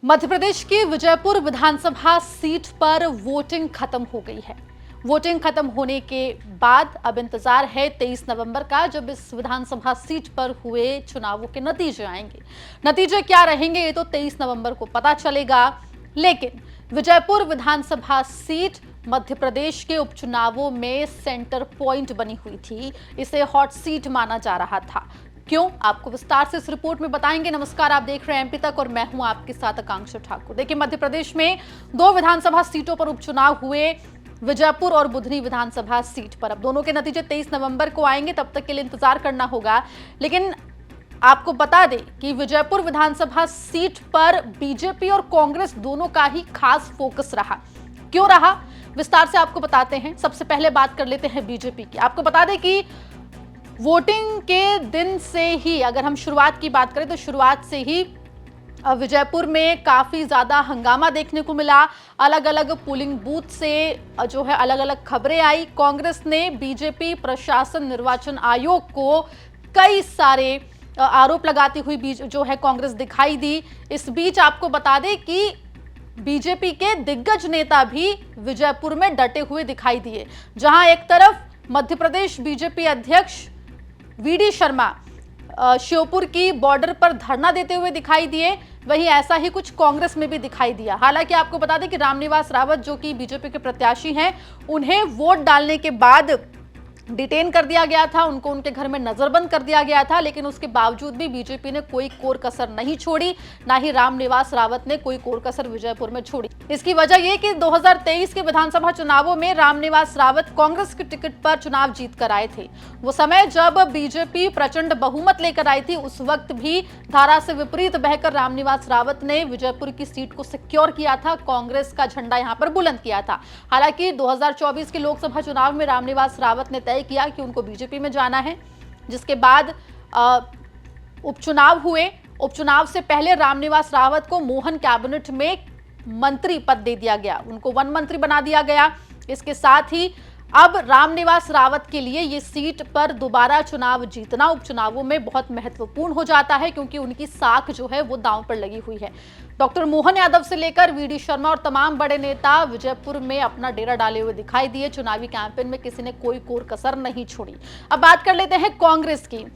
मध्य प्रदेश की विजयपुर विधानसभा सीट पर वोटिंग खत्म हो गई है। वोटिंग खत्म होने के बाद अब इंतजार है 23 नवंबर का, जब इस विधानसभा सीट पर हुए चुनावों के नतीजे आएंगे। नतीजे क्या रहेंगे ये तो 23 नवंबर को पता चलेगा, लेकिन विजयपुर विधानसभा सीट मध्य प्रदेश के उपचुनावों में सेंटर पॉइंट बनी हुई थी। इसे हॉट सीट माना जा रहा था। क्यों, आपको विस्तार से इस रिपोर्ट में बताएंगे। नमस्कार, आप देख रहे हैं एमपी तक और मैं हूं आपके साथ आकांक्षा ठाकुर। देखिए, मध्य प्रदेश में 2 विधानसभा सीटों पर उपचुनाव हुए, विजयपुर और बुधनी विधानसभा सीट पर। अब दोनों के नतीजे 23 नवंबर को आएंगे, तब तक के लिए इंतजार करना होगा। लेकिन आपको बता दें कि विजयपुर विधानसभा सीट पर बीजेपी और कांग्रेस दोनों का ही खास फोकस रहा। क्यों रहा, विस्तार से आपको बताते हैं। सबसे पहले बात कर लेते हैं बीजेपी की। आपको बता दें कि वोटिंग के दिन से ही, अगर हम शुरुआत की बात करें तो शुरुआत से ही विजयपुर में काफी ज्यादा हंगामा देखने को मिला। अलग अलग पोलिंग बूथ से जो है अलग अलग खबरें आई। कांग्रेस ने बीजेपी प्रशासन, निर्वाचन आयोग को कई सारे आरोप लगाती हुई जो है कांग्रेस दिखाई दी। इस बीच आपको बता दें कि बीजेपी के दिग्गज नेता भी विजयपुर में डटे हुए दिखाई दिए। जहां एक तरफ मध्य प्रदेश बीजेपी अध्यक्ष वीडी शर्मा श्योपुर की बॉर्डर पर धरना देते हुए दिखाई दिए, वहीं ऐसा ही कुछ कांग्रेस में भी दिखाई दिया। हालांकि आपको बता दें कि रामनिवास रावत, जो कि बीजेपी के प्रत्याशी हैं, उन्हें वोट डालने के बाद डिटेन कर दिया गया था। उनको उनके घर में नजरबंद कर दिया गया था, लेकिन उसके बावजूद भी बीजेपी ने कोई कोर कसर नहीं छोड़ी, ना ही रामनिवास रावत ने कोई कोर कसर विजयपुर में छोड़ी। इसकी वजह यह कि 2023 के विधानसभा चुनावों में रामनिवास रावत कांग्रेस के टिकट पर चुनाव जीत कर आए थे। वो समय जब बीजेपी प्रचंड बहुमत लेकर आई थी, उस वक्त भी धारा से विपरीत बहकर रामनिवास रावत ने विजयपुर की सीट को सिक्योर किया था, कांग्रेस का झंडा यहां पर बुलंद किया था। हालांकि 2024 के लोकसभा चुनाव में रामनिवास रावत ने तय किया कि उनको बीजेपी में जाना है, जिसके बाद उपचुनाव हुए। उपचुनाव से पहले रामनिवास रावत को मोहन कैबिनेट में मंत्री पद दे दिया गया, उनको वन मंत्री बना दिया गया। इसके साथ ही अब रामनिवास रावत के लिए ये सीट पर दोबारा चुनाव जीतना उपचुनावों में बहुत महत्वपूर्ण हो जाता है, क्योंकि उनकी साख जो है वो दांव पर लगी हुई है। डॉक्टर मोहन यादव से लेकर वीडी शर्मा और तमाम बड़े नेता विजयपुर में अपना डेरा डाले हुए दिखाई दिए। चुनावी कैंपेन में किसी ने कोई कोर कसर नहीं छोड़ी। अब बात कर लेते हैं कांग्रेस की।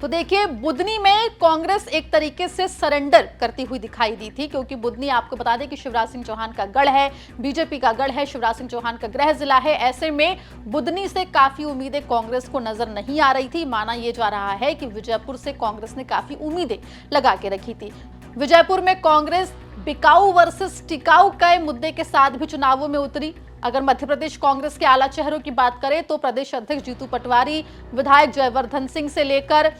तो देखिए, बुधनी में कांग्रेस एक तरीके से सरेंडर करती हुई दिखाई दी थी, क्योंकि बुधनी आपको बता दें कि शिवराज सिंह चौहान का गढ़ है, बीजेपी का गढ़ है, शिवराज सिंह चौहान का गृह जिला है। ऐसे में बुधनी से काफी उम्मीदें कांग्रेस को नजर नहीं आ रही थी। माना यह जा रहा है कि विजयपुर से कांग्रेस ने काफी उम्मीदें लगा के रखी थी। विजयपुर में कांग्रेस बिकाऊ वर्सेस टिकाऊ के मुद्दे के साथ भी चुनावों में उतरी। अगर मध्य प्रदेश कांग्रेस के आला चेहरों की बात करें तो प्रदेश अध्यक्ष जीतू पटवारी, विधायक जयवर्धन सिंह से लेकर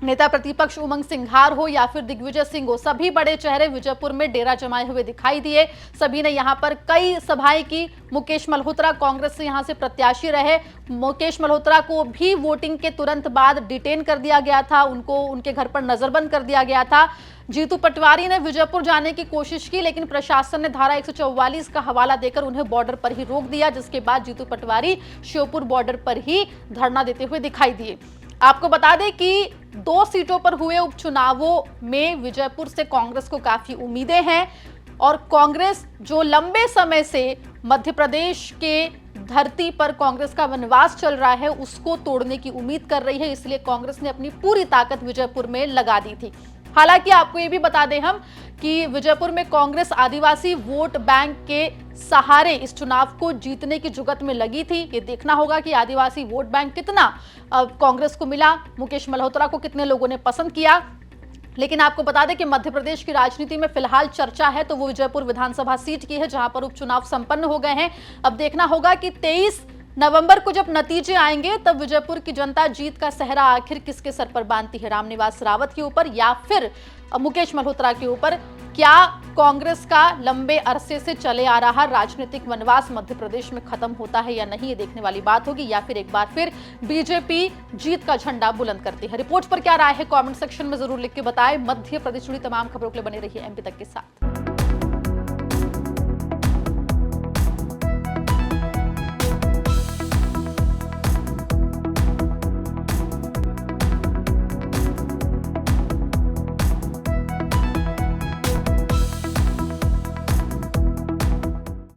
नेता प्रतिपक्ष उमंग सिंघार हो या फिर दिग्विजय सिंह हो, सभी बड़े चेहरे विजयपुर में डेरा जमाए हुए दिखाई दिए। सभी ने यहां पर कई सभाएं की। मुकेश मल्होत्रा कांग्रेस से यहां से प्रत्याशी रहे। मुकेश मल्होत्रा को भी वोटिंग के तुरंत बाद डिटेन कर दिया गया था, उनको उनके घर पर नजरबंद कर दिया गया था। जीतू पटवारी ने विजयपुर जाने की कोशिश की, लेकिन प्रशासन ने धारा 144 का हवाला देकर उन्हें बॉर्डर पर ही रोक दिया, जिसके बाद जीतू पटवारी श्योपुर बॉर्डर पर ही धरना देते हुए दिखाई दिए। आपको बता दें कि 2 सीटों पर हुए उपचुनावों में विजयपुर से कांग्रेस को काफी उम्मीदें हैं, और कांग्रेस जो लंबे समय से मध्य प्रदेश के धरती पर कांग्रेस का वनवास चल रहा है, उसको तोड़ने की उम्मीद कर रही है। इसलिए कांग्रेस ने अपनी पूरी ताकत विजयपुर में लगा दी थी। हालांकि आपको ये भी बता दें हम कि विजयपुर में कांग्रेस आदिवासी वोट बैंक के सहारे इस चुनाव को जीतने की जुगत में लगी थी। ये देखना होगा कि आदिवासी वोट बैंक कितना कांग्रेस को मिला, मुकेश मल्होत्रा को कितने लोगों ने पसंद किया। लेकिन आपको बता दें कि मध्य प्रदेश की राजनीति में फिलहाल चर्चा है तो वो विजयपुर विधानसभा सीट की है, जहां पर उपचुनाव संपन्न हो गए हैं। अब देखना होगा कि 23 नवंबर को जब नतीजे आएंगे तब विजयपुर की जनता जीत का सेहरा आखिर किसके सर पर बांधती है, रामनिवास रावत के ऊपर या फिर मुकेश मल्होत्रा के ऊपर। क्या कांग्रेस का लंबे अरसे से चले आ रहा राजनीतिक वनवास मध्य प्रदेश में खत्म होता है या नहीं, ये देखने वाली बात होगी, या फिर एक बार फिर बीजेपी जीत का झंडा बुलंद करती है। रिपोर्ट पर क्या राय है कमेंट सेक्शन में जरूर लिख के बताएं। मध्य प्रदेश जुड़ी तमाम खबरों के लिए बने रहिए एमपी तक के साथ।